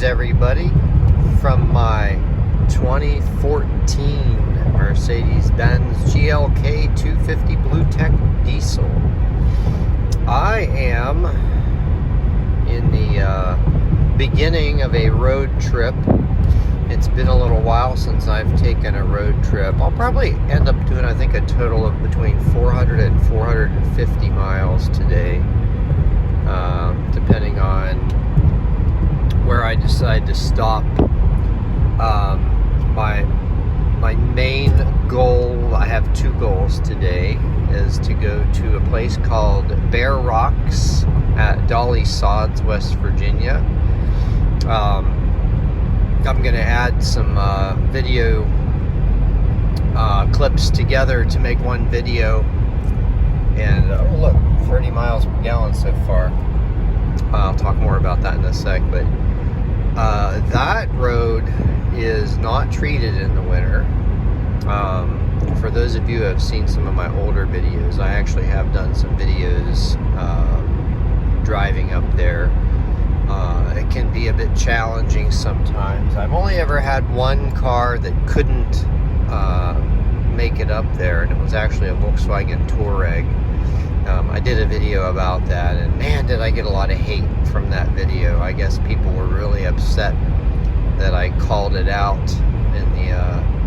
everybody, from my 2014 Mercedes-Benz GLK250 Bluetec diesel. I am in the beginning of a road trip. It's been a little while since I've taken a road trip. I'll probably end up doing, I think, a total of between 400 and 450 miles today, depending on where I decide to stop. My main goal, I have two goals today, is to go to a place called Bear Rocks at Dolly Sods, West Virginia. I'm going to add some video clips together to make one video. And oh look, 30 miles per gallon so far. I'll talk more about that in a sec, but that road is not treated in the winter. For those of you who have seen some of my older videos, I actually have done some videos driving up there. It can be a bit challenging sometimes. I've only ever had one car that couldn't make it up there, and it was actually a Volkswagen Touareg. I did a video about that, and man, did I get a lot of hate from that video. I guess people were really upset that I called it out in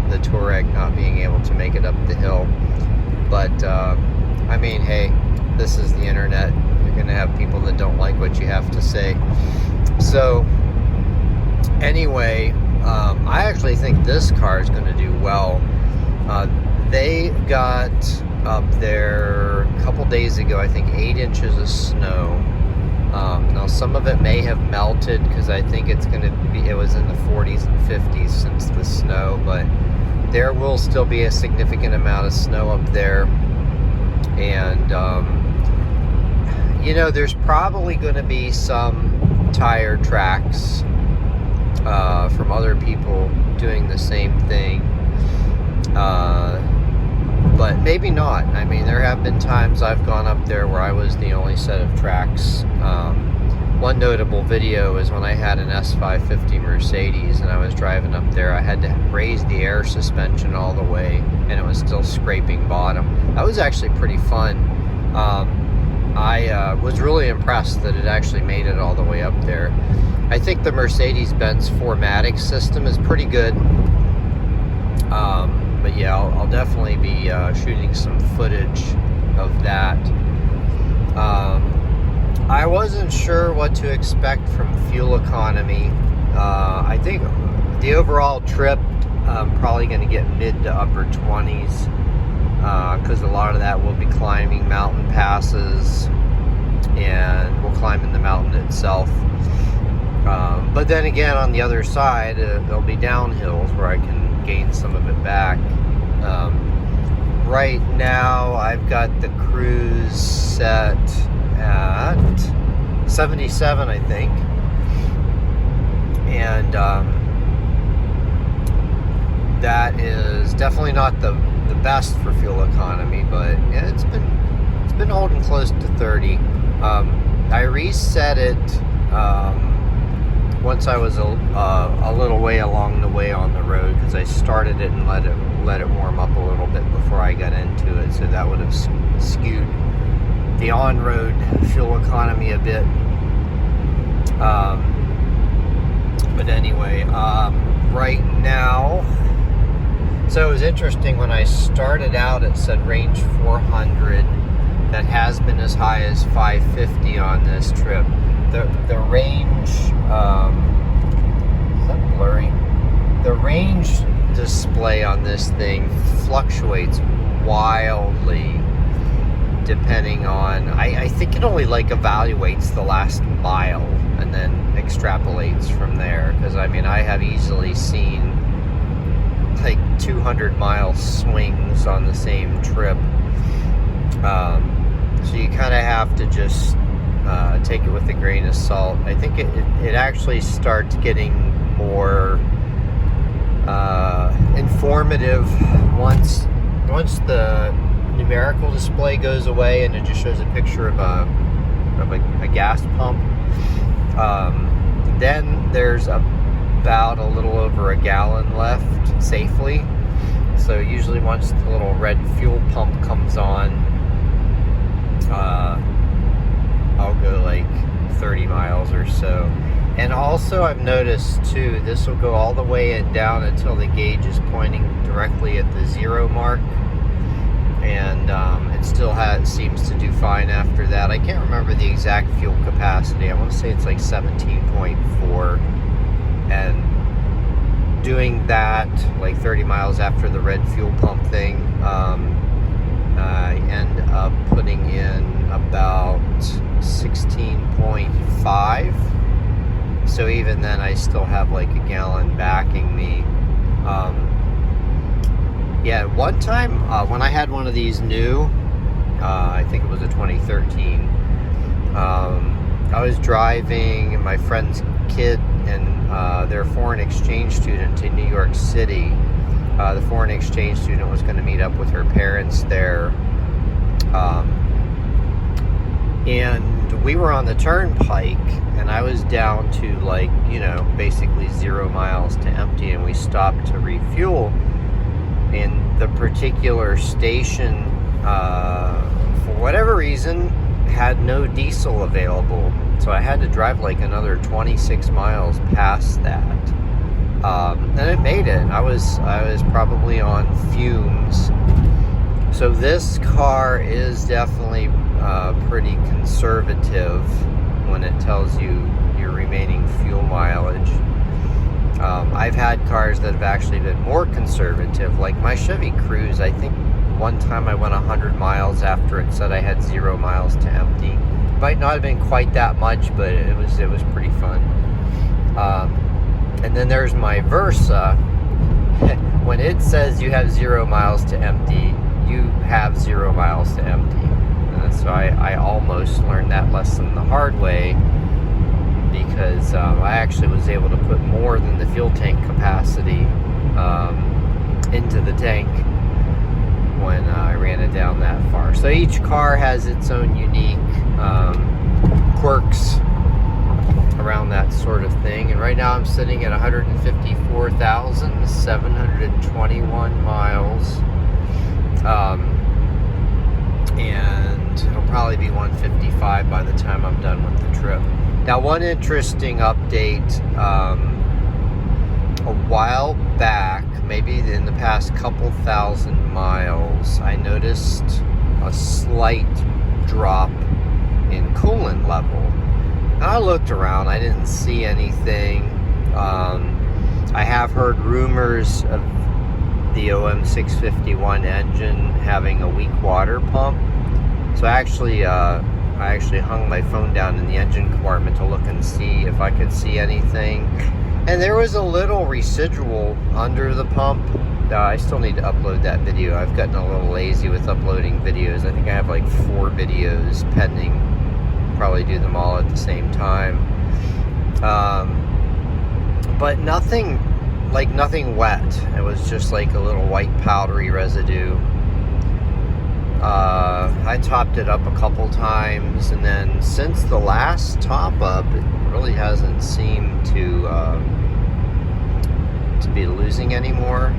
the Touareg not being able to make it up the hill. But I mean, hey, this is the internet. You're gonna have people that don't like what you have to say. So anyway, I actually think this car is going to do well. They got up there a couple days ago, I think 8 inches of snow. Now some of it may have melted because I think it was in the 40s and 50s since the snow, but there will still be a significant amount of snow up there. And you know, there's probably going to be some tire tracks from other people doing the same thing, but maybe not. I mean, there have been times I've gone up there where I was the only set of tracks. One notable video is when I had an S550 Mercedes and I was driving up there. I had to raise the air suspension all the way and it was still scraping bottom. That was actually pretty fun. I was really impressed that it actually made it all the way up there. I think the Mercedes-Benz 4MATIC system is pretty good. But yeah, I'll definitely be shooting some footage of that. I wasn't sure what to expect from fuel economy. I think the overall trip, I'm probably going to get mid to upper 20s. Because a lot of that will be climbing mountain passes, and we'll climb in the mountain itself. But then again, on the other side, there'll be downhills where I can gain some of it back. Right now, I've got the cruise set at 77, I think. And that is definitely not the best for fuel economy, but yeah, it's been holding close to 30. I reset it once I was a little way along the way on the road, because I started it and let it warm up a little bit before I got into it, so that would have skewed the on-road fuel economy a bit. But anyway, right now, so it was interesting, when I started out it said range 400. That has been as high as 550 on this trip. The range, is that blurry? The range display on this thing fluctuates wildly depending on, I think it only like evaluates the last mile and then extrapolates from there. Because I mean, I have easily seen like 200-mile swings on the same trip. So you kind of have to just take it with a grain of salt. I think it actually starts getting more informative once the numerical display goes away and it just shows a picture of a gas pump. Then there's about a little over a gallon left safely. So usually once the little red fuel pump comes on, I'll go like 30 miles or so. And also I've noticed too, this will go all the way and down until the gauge is pointing directly at the 0 mark. And it still seems to do fine after that. I can't remember the exact fuel capacity. I want to say it's like 17.4. And doing that like 30 miles after the red fuel pump thing, I end up putting in about 16.5. So even then I still have like a gallon backing me. Yeah, one time when I had one of these new, I think it was a 2013, I was driving my friend's kid and their foreign exchange student to New York City. The foreign exchange student was going to meet up with her parents there. And we were on the turnpike, and I was down to like, basically 0 miles to empty, and we stopped to refuel. And the particular station, for whatever reason, had no diesel available. So I had to drive like another 26 miles past that. And it made it. I was probably on fumes. So this car is definitely pretty conservative when it tells you your remaining fuel mileage. I've had cars that have actually been more conservative, like my Chevy Cruze. I think one time I went 100 miles after it said I had 0 miles to empty. Might not have been quite that much, but it was pretty fun. And then there's my Versa. When it says you have 0 miles to empty, you have 0 miles to empty. And so I almost learned that lesson the hard way, because I actually was able to put more than the fuel tank capacity into the tank when I ran it down that far. So each car has its own unique quirks around that sort of thing. And right now I'm sitting at 154,721 miles. And it'll probably be 155 by the time I'm done with the trip. Now, one interesting update, a while back, maybe in the past couple thousand miles, I noticed a slight drop in coolant level. And I looked around, I didn't see anything. I have heard rumors of the OM651 engine having a weak water pump. So I actually hung my phone down in the engine compartment to look and see if I could see anything. And there was a little residual under the pump. I still need to upload that video. I've gotten a little lazy with uploading videos. I think I have like 4 videos pending. Probably do them all at the same time. But nothing wet. It was just like a little white powdery residue. I topped it up a couple times, and then since the last top up, it really hasn't seemed to be losing anymore.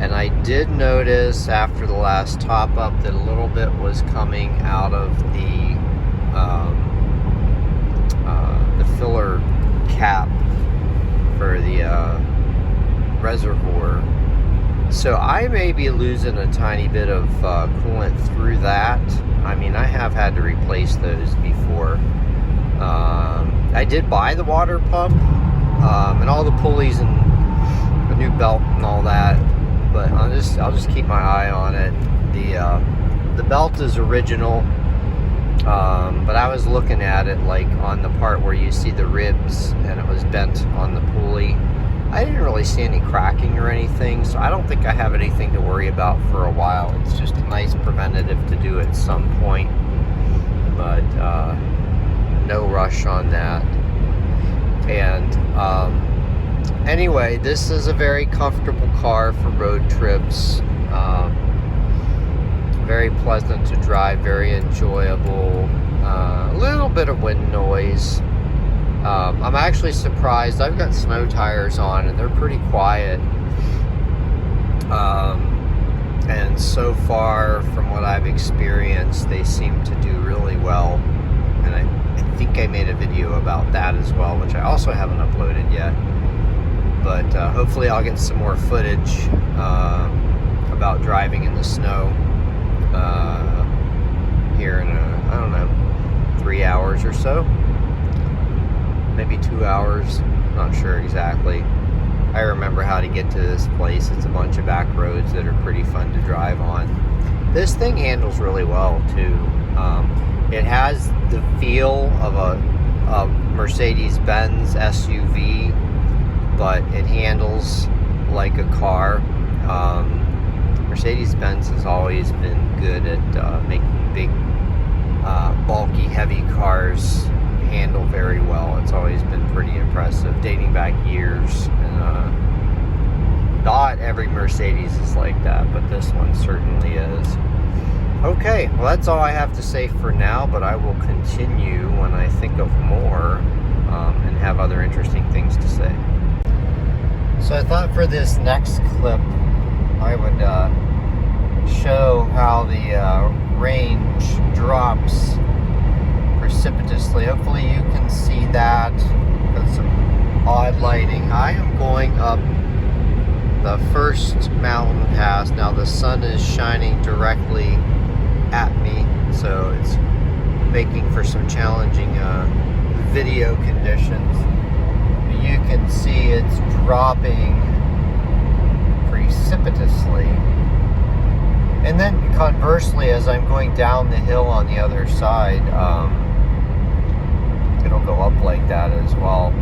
And I did notice after the last top up that a little bit was coming out of the filler cap for the reservoir. So I may be losing a tiny bit of coolant through that. I mean, I have had to replace those before. I did buy the water pump and all the pulleys and a new belt and all that, but I'll just keep my eye on it. The belt is original, but I was looking at it like on the part where you see the ribs, and it was bent on the pulley. I didn't really see any cracking or anything, so I don't think I have anything to worry about for a while. It's just a nice preventative to do at some point, but no rush on that. And anyway, this is a very comfortable car for road trips. Very pleasant to drive, very enjoyable. A little bit of wind noise, I'm actually surprised. I've got snow tires on and they're pretty quiet. And so far, from what I've experienced, they seem to do really well. And I think I made a video about that as well, which I also haven't uploaded yet. But hopefully I'll get some more footage about driving in the snow here in, I don't know, 3 hours or so. Maybe 2 hours, not sure exactly. I remember how to get to this place. It's a bunch of back roads that are pretty fun to drive on. This thing handles really well too. It has the feel of a Mercedes Benz SUV, but it handles like a car. Mercedes Benz has always been good at making big, bulky, heavy cars handle very well. It's always been pretty impressive, dating back years. And not every Mercedes is like that, but this one certainly is. Okay, well, that's all I have to say for now, but I will continue when I think of more and have other interesting things to say. So I thought for this next clip I would show how the range drops precipitously. Hopefully you can see that. Got some odd lighting. I am going up the first mountain pass. Now the sun is shining directly at me, so it's making for some challenging video conditions. But you can see it's dropping precipitously. And then conversely, as I'm going down the hill on the other side, it'll go up like that as well.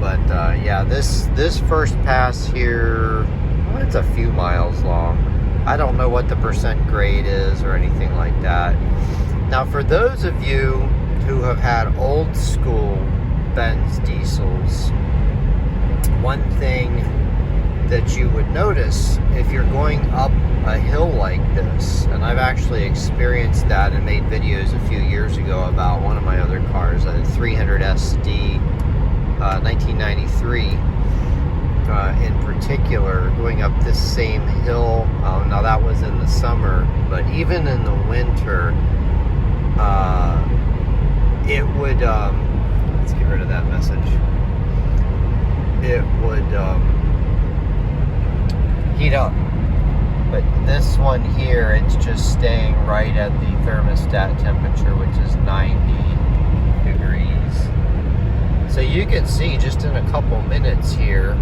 But yeah, this first pass here, well, it's a few miles long. I don't know what the percent grade is or anything like that. Now, for those of you who have had old school Benz diesels, one thing that you would notice if you're going up a hill like this, and I've actually experienced that and made videos a few years ago about one of my other cars, a 300 SD 1993 in particular, going up this same hill. Now that was in the summer, but even in the winter, it would let's get rid of that message. It would heat up. But this one here, it's just staying right at the thermostat temperature, which is 90 degrees. So you can see just in a couple minutes here,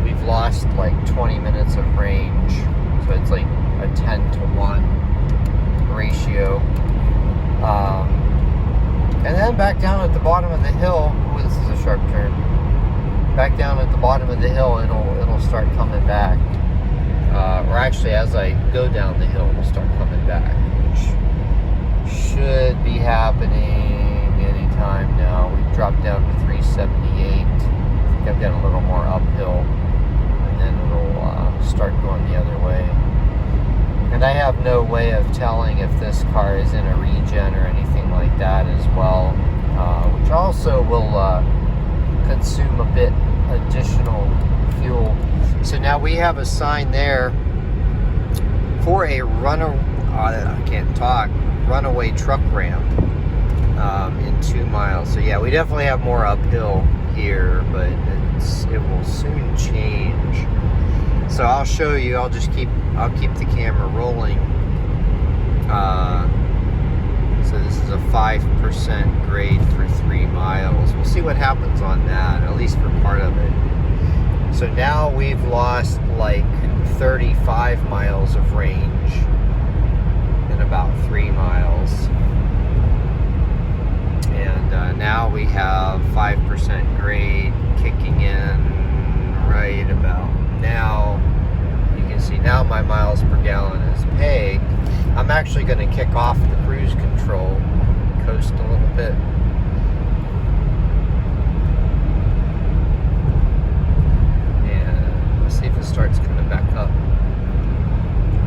we've lost like 20 minutes of range. So it's like a 10 to 1 ratio. And then back down at the bottom of the hill, ooh, this is a sharp turn. Back down at the bottom of the hill, it'll start coming back. Or actually, as I go down the hill, it'll start coming back, which should be happening anytime now. We've dropped down to 378. I think I've got a little more uphill, and then it'll start going the other way. And I have no way of telling if this car is in a regen or anything like that as well, which also will consume a bit additional fuel. So now we have a sign there for a runaway truck ramp in 2 miles. So yeah, we definitely have more uphill here, but it will soon change. So I'll show you. I'll keep the camera rolling. So this is a 5% grade for 3 miles. We'll see what happens on that, at least for part of it. So now we've lost like 35 miles of range in about 3 miles. And now we have 5% grade kicking in right about now. You can see now my miles per gallon is pegged. I'm actually going to kick off the cruise control, coast a little bit. And let's see if it starts coming back up.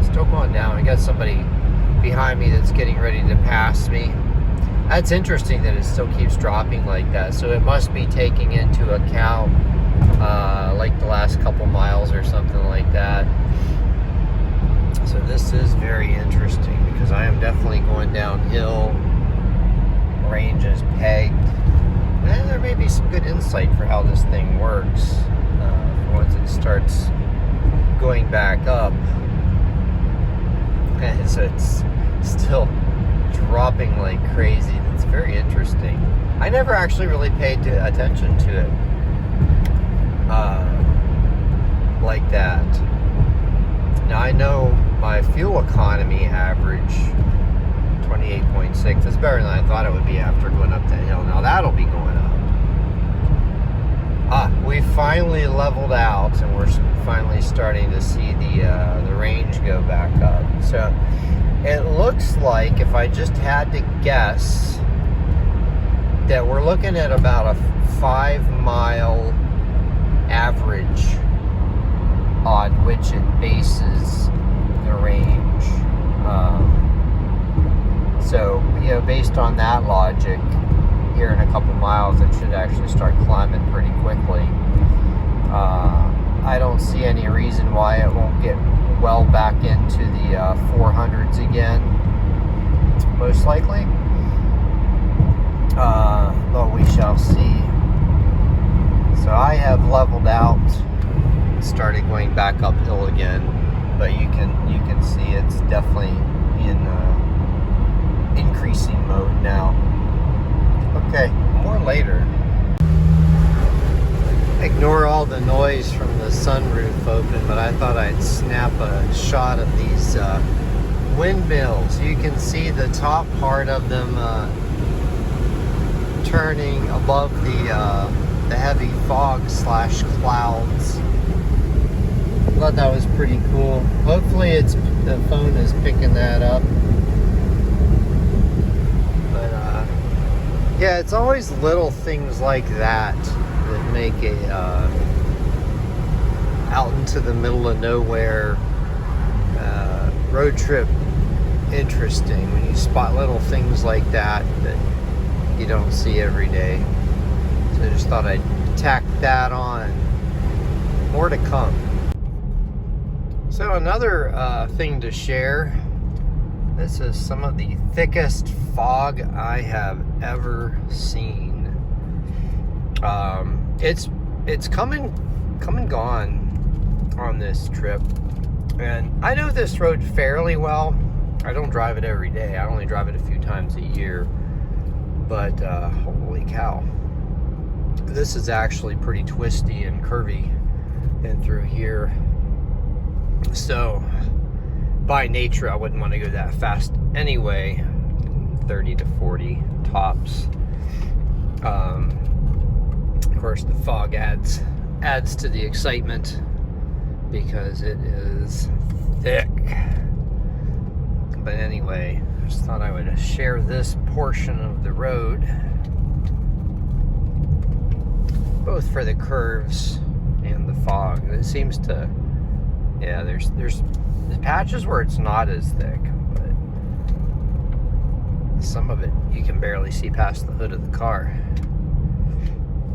Still going down. I got somebody behind me that's getting ready to pass me. That's interesting that it still keeps dropping like that. So it must be taking into account like the last couple miles or something like that. So this is very interesting because I am definitely going downhill. Range is pegged. And there may be some good insight for how this thing works once it starts going back up. And so it's still dropping like crazy. That's very interesting. I never actually really paid attention to it like that. Now I know my fuel economy average 28.6. That's better than I thought it would be after going up that hill. Now that'll be going up. We finally leveled out, and we're finally starting to see the range go back up. So it looks like, if I just had to guess, that we're looking at about a 5-mile average on which it bases the range. So, you know, based on that logic, here in a couple miles, it should actually start climbing pretty quickly. I don't see any reason why it won't get well back into the 400s again, most likely. But we shall see. So I have leveled out, started going back uphill again, but you can see it's definitely in increasing mode now. Okay, more later. Ignore all the noise from the sunroof open, but I thought I'd snap a shot of these windmills. You can see the top part of them turning above the heavy fog / clouds. I thought that was pretty cool. Hopefully the phone is picking that up. But yeah, it's always little things like that that make a out into the middle of nowhere road trip interesting, when you spot little things like that you don't see every day. So I just thought I'd tack that on. More to come. So another thing to share. This is some of the thickest fog I have ever seen. It's come and gone on this trip, and I know this road fairly well. I don't drive it every day. I only drive it a few times a year. But holy cow, this is actually pretty twisty and curvy in through here. So by nature, I wouldn't want to go that fast anyway. 30 to 40 tops. Of course, the fog adds to the excitement because it is thick. But anyway, I just thought I would share this portion of the road, both for the curves and the fog. It seems to, yeah, there's patches where it's not as thick, but some of it you can barely see past the hood of the car.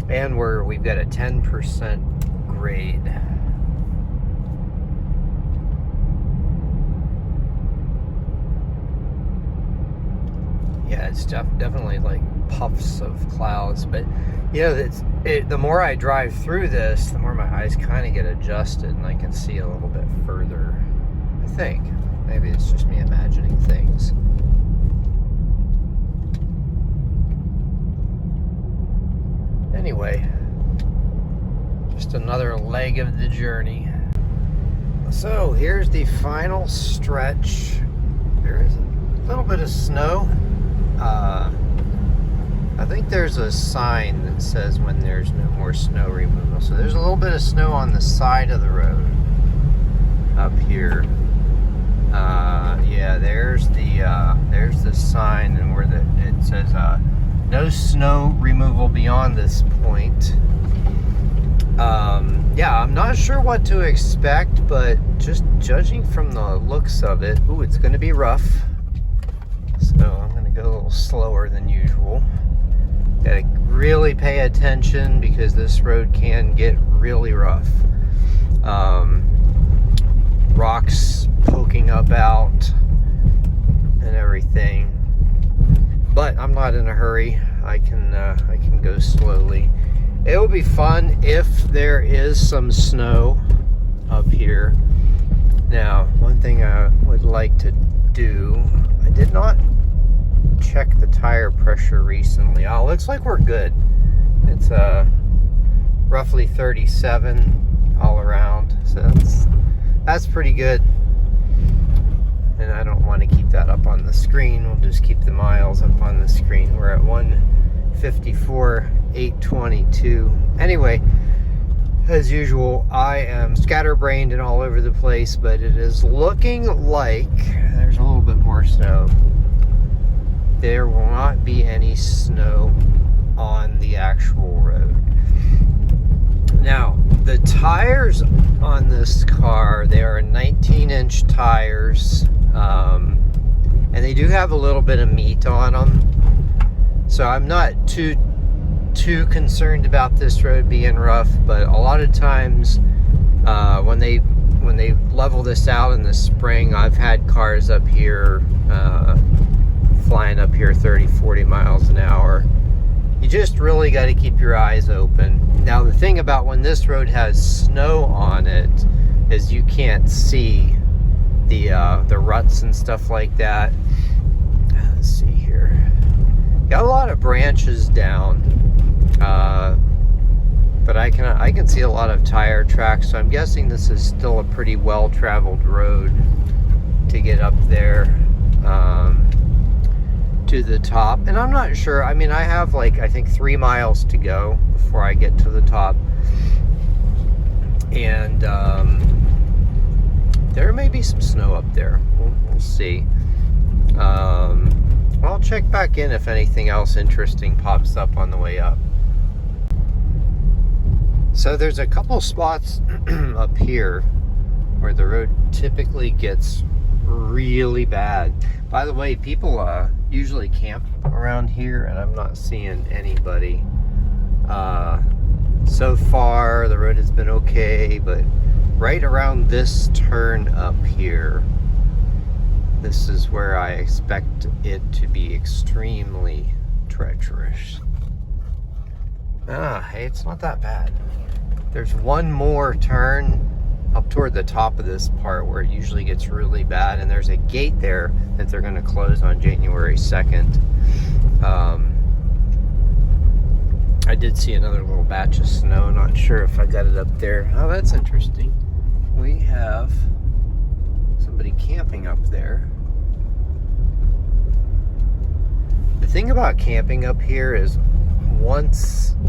And where we've got a 10% grade. Yeah, it's definitely like puffs of clouds, but you know, the more I drive through this, the more my eyes kind of get adjusted and I can see a little bit further. I think maybe it's just me imagining things. Anyway, just another leg of the journey. So here's the final stretch. There is a little bit of snow. I think there's a sign that says when there's no more snow removal. So there's a little bit of snow on the side of the road up here. Yeah, there's the sign, and where it says no snow removal beyond this point. Yeah, I'm not sure what to expect, but just judging from the looks of it, ooh, it's going to be rough. So I'm going to go go a little slower than usual. Gotta really pay attention because this road can get really rough. Rocks poking up out and everything. But I'm not in a hurry. I can go slowly. It will be fun if there is some snow up here. Now, one thing I would like to do, I did not check the tire pressure recently. Oh, looks like we're good. It's roughly 37 all around, so that's pretty good. And I don't want to keep that up on the screen. We'll just keep the miles up on the screen. We're at 154,822. Anyway, as usual, I am scatterbrained and all over the place, but it is looking like there's a little bit more snow. There will not be any snow on the actual road. Now, the tires on this car, they are 19-inch tires, and they do have a little bit of meat on them. So I'm not too concerned about this road being rough, but a lot of times when they level this out in the spring, I've had cars up here flying up here 30-40 miles an hour. You just really got to keep your eyes open. Now, the thing about when this road has snow on it is you can't see the ruts and stuff like that. Let's see here. Got a lot of branches down, but I can see a lot of tire tracks. So I'm guessing this is still a pretty well-traveled road to get up there to the top. And I'm not sure. I mean, I have like, I think 3 miles to go before I get to the top. And there may be some snow up there. We'll see. I'll check back in if anything else interesting pops up on the way up. So there's a couple spots up here where the road typically gets really bad. By the way, people usually camp around here, and I'm not seeing anybody. So far, the road has been okay, but right around this turn up here, this is where I expect it to be extremely treacherous. Hey, it's not that bad. There's one more turn up toward the top of this part where it usually gets really bad, and there's a gate there that they're going to close on January 2nd. I did see another little batch of snow. Not sure if I got it up there. Oh, that's interesting. We have somebody camping up there. The thing about camping up here is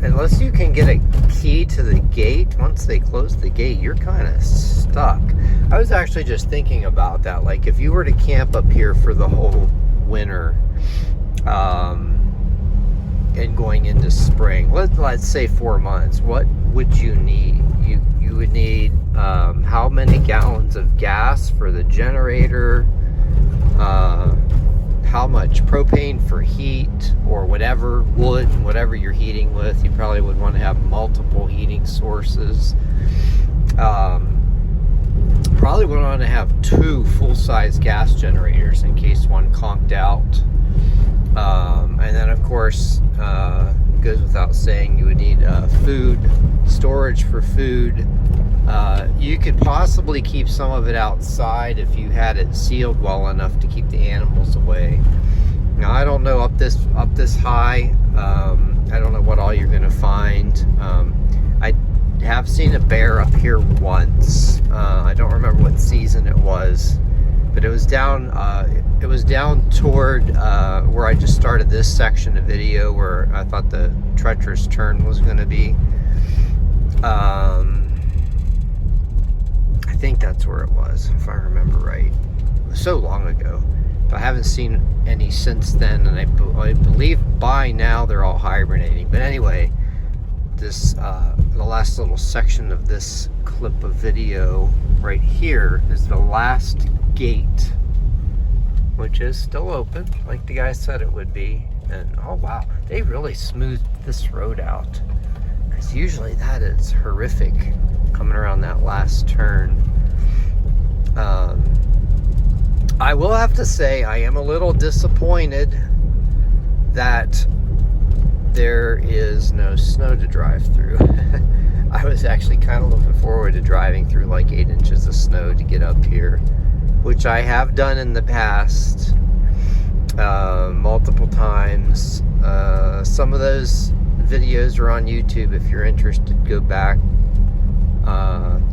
unless you can get a key to the gate, once they close the gate, you're kind of stuck. I was actually just thinking about that. Like, if you were to camp up here for the whole winter, and going into spring, let's say 4 months, what would you need? You would need how many gallons of gas for the generator, how much propane for heat, or whatever, wood, whatever you're heating with. You probably would want to have multiple heating sources. Probably would want to have 2 full-size gas generators in case one conked out. And then, of course, it goes without saying, you would need food, storage for food. You could possibly keep some of it outside if you had it sealed well enough to keep the animals away. Now, I don't know up this high. I don't know what all you're going to find. I have seen a bear up here once. I don't remember what season it was, but it was down. It was down toward where I just started this section of video, where I thought the treacherous turn was going to be. I think that's where it was, if I remember right. It was so long ago. But I haven't seen any since then, and I believe by now they're all hibernating. But anyway, this the last little section of this clip of video right here is the last gate which is still open, like the guy said it would be. And oh wow, they really smoothed this road out, because usually that is horrific coming around that last turn. I will have to say I am a little disappointed that there is no snow to drive through. I was actually kind of looking forward to driving through like 8 inches of snow to get up here, which I have done in the past multiple times. Some of those videos are on YouTube. If you're interested, go back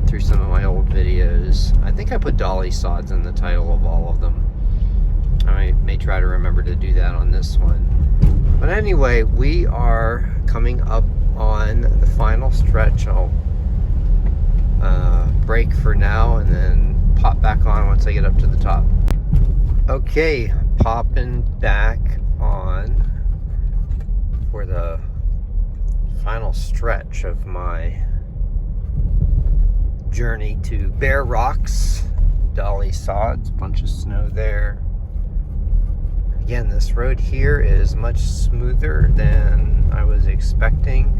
through some of my old videos. I think I put Dolly Sods in the title of all of them. I may try to remember to do that on this one. But anyway, we are coming up on the final stretch. I'll brake for now and then pop back on once I get up to the top. Okay, popping back on for the final stretch of my journey to Bear Rocks, Dolly Sods, bunch of snow there. Again, this road here is much smoother than I was expecting.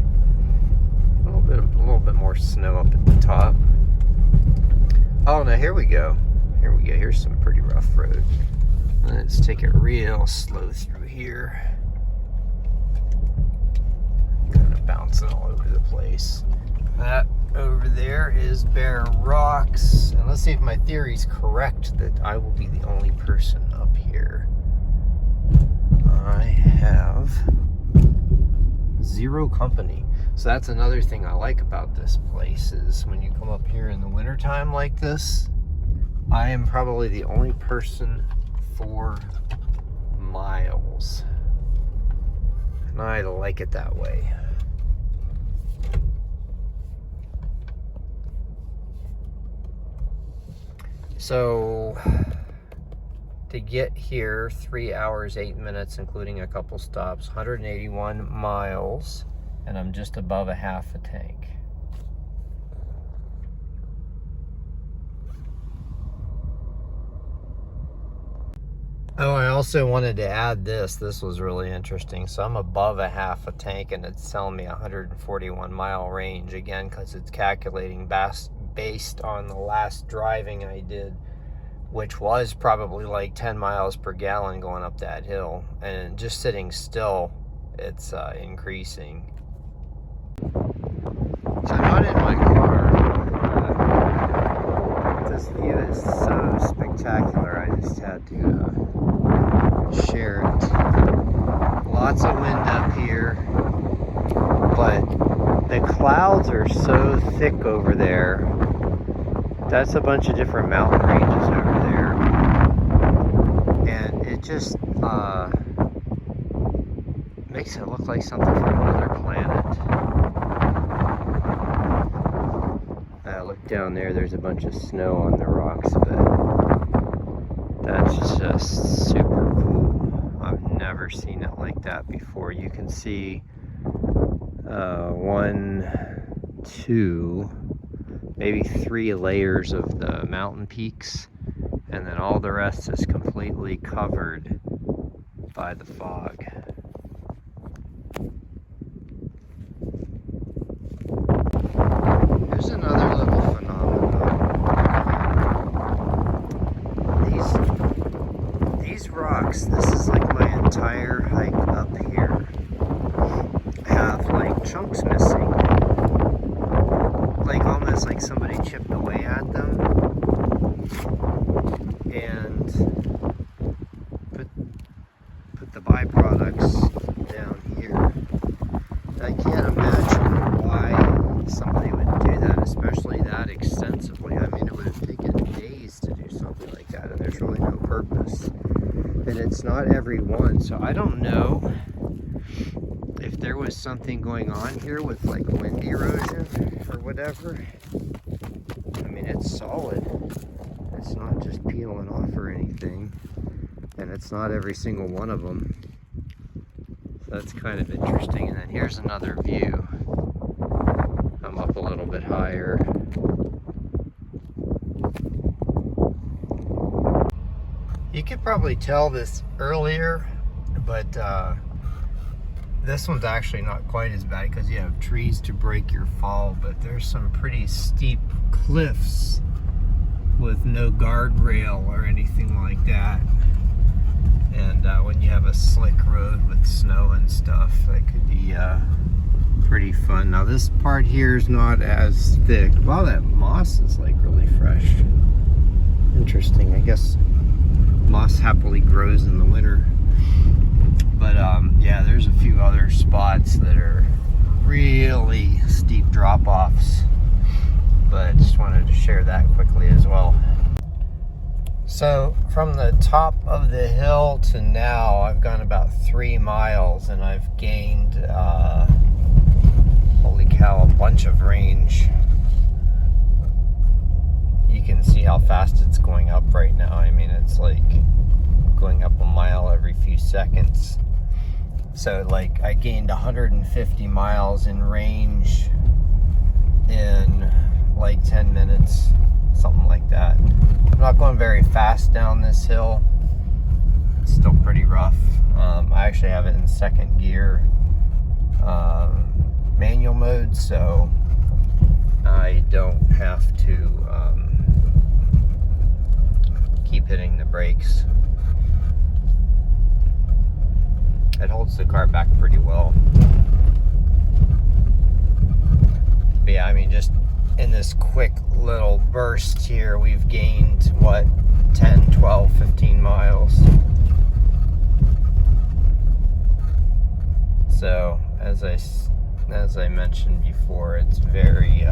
A little bit more snow up at the top. Oh, now here we go. Here we go. Here's some pretty rough road. Let's take it real slow through here. Kind of bouncing all over the place. That over there is Bear Rocks. And let's see if my theory's correct that I will be the only person up here. I have zero company. So that's another thing I like about this place, is when you come up here in the wintertime like this, I am probably the only person for miles. And I like it that way. So to get here, 3 hours, 8 minutes, including a couple stops, 181 miles, and I'm just above a half a tank. Oh, I also wanted to add this. This was really interesting. So I'm above a half a tank, and it's telling me 141 mile range, again, because it's calculating based on the last driving I did, which was probably like 10 miles per gallon going up that hill. And just sitting still, it's increasing. So I'm not in my car. This view is so spectacular, I just had to share it. Lots of wind up here, but the clouds are so thick over there. That's a bunch of different mountain ranges over there, and it just makes it look like something from another planet. Look down there, there's a bunch of snow on the rocks, but that's just super cool. I've never seen it like that before. You can see 1, 2, maybe 3 layers of the mountain peaks, and then all the rest is completely covered by the fog. Here's another little phenomenon. These rocks, this is like my entire hike up here, have like chunks missing. Like almost like somebody chipped away at them and put the byproducts down here. I can't imagine why somebody would do that, especially that extensively. I mean, it would have taken days to do something like that, and there's really no purpose. And it's not every one, so I don't know if there was something going on here with like wind erosion or whatever. I mean, it's solid. It's not just peeling off or anything, and it's not every single one of them. So that's kind of interesting. And then here's another view. I'm up a little bit higher. You could probably tell this earlier, but this one's actually not quite as bad because you have trees to break your fall, but there's some pretty steep cliffs with no guardrail or anything like that. And when you have a slick road with snow and stuff, that could be pretty fun. Now this part here is not as thick. Wow, that moss is like really fresh. Interesting. I guess moss happily grows in the winter. But yeah, there's a few other spots that are really steep drop-offs. But just wanted to share that quickly as well. So from the top of the hill to now, I've gone about 3 miles and I've gained, holy cow, a bunch of range. You can see how fast it's going up right now. I mean, it's like going up a mile every few seconds. So like I gained 150 miles in range in like 10 minutes, something like that. I'm not going very fast down this hill. It's still pretty rough. I actually have it in second gear, manual mode, so I don't have to keep hitting the brakes. It holds the car back pretty well. But yeah, I mean, just in this quick little burst here, we've gained, what, 10, 12, 15 miles. So, as I mentioned before, it's very,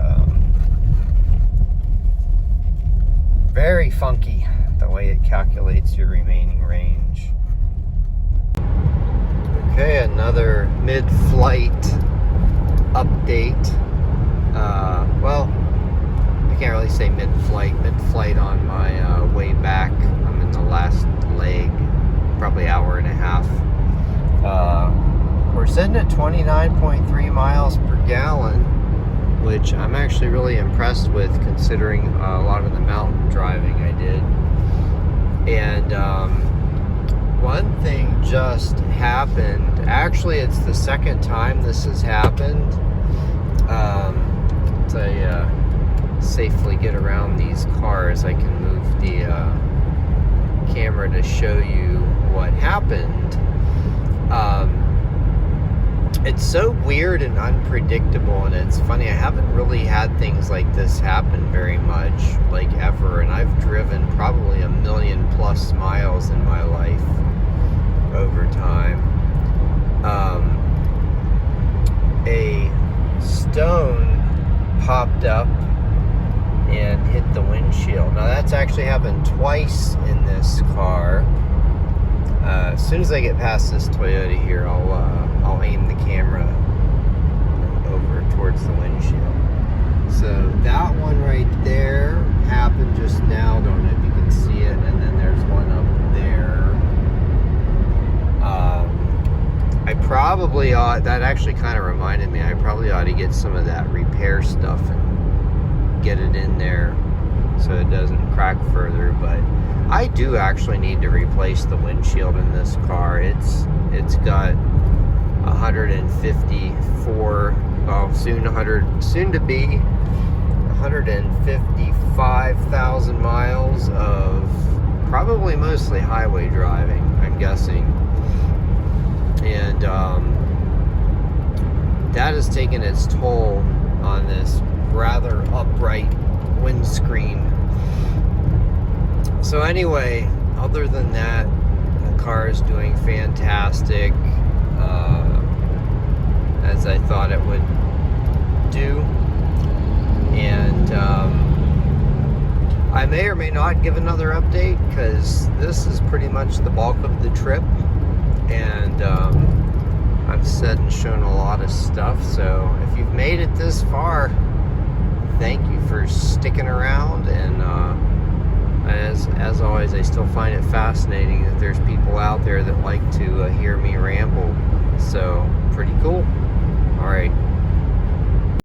very funky the way it calculates your remaining range. Okay, another mid-flight update. Well, I can't really say mid-flight on my way back. I'm in the last leg, probably hour and a half. We're sitting at 29.3 miles per gallon, which I'm actually really impressed with considering a lot of the mountain driving I did. And one thing just happened. Actually, it's the second time this has happened. As I safely get around these cars, I can move the camera to show you what happened. It's so weird and unpredictable, and it's funny, I haven't really had things like this happen very much, like ever, and I've driven probably 1,000,000+ miles in my life over time. A stone popped up and hit the windshield. Now that's actually happened twice in this car. As soon as I get past this Toyota here, I'll aim the camera over towards the windshield. So that one right there happened just now. Don't know if you can see it. And then there's one up there. I probably ought, that actually kind of reminded me, I probably ought to get some of that repair stuff and get it in there so it doesn't crack further. But I do actually need to replace the windshield in this car. It's got 154, well, soon to be 155,000 miles of probably mostly highway driving, I'm guessing. And that has taken its toll on this rather upright windscreen. So anyway, other than that, the car is doing fantastic, as I thought it would do. And I may or may not give another update, because this is pretty much the bulk of the trip. And I've said and shown a lot of stuff, so if you've made it this far, thank you for sticking around. And as always, I still find it fascinating that there's people out there that like to hear me ramble. So, pretty cool. Alright.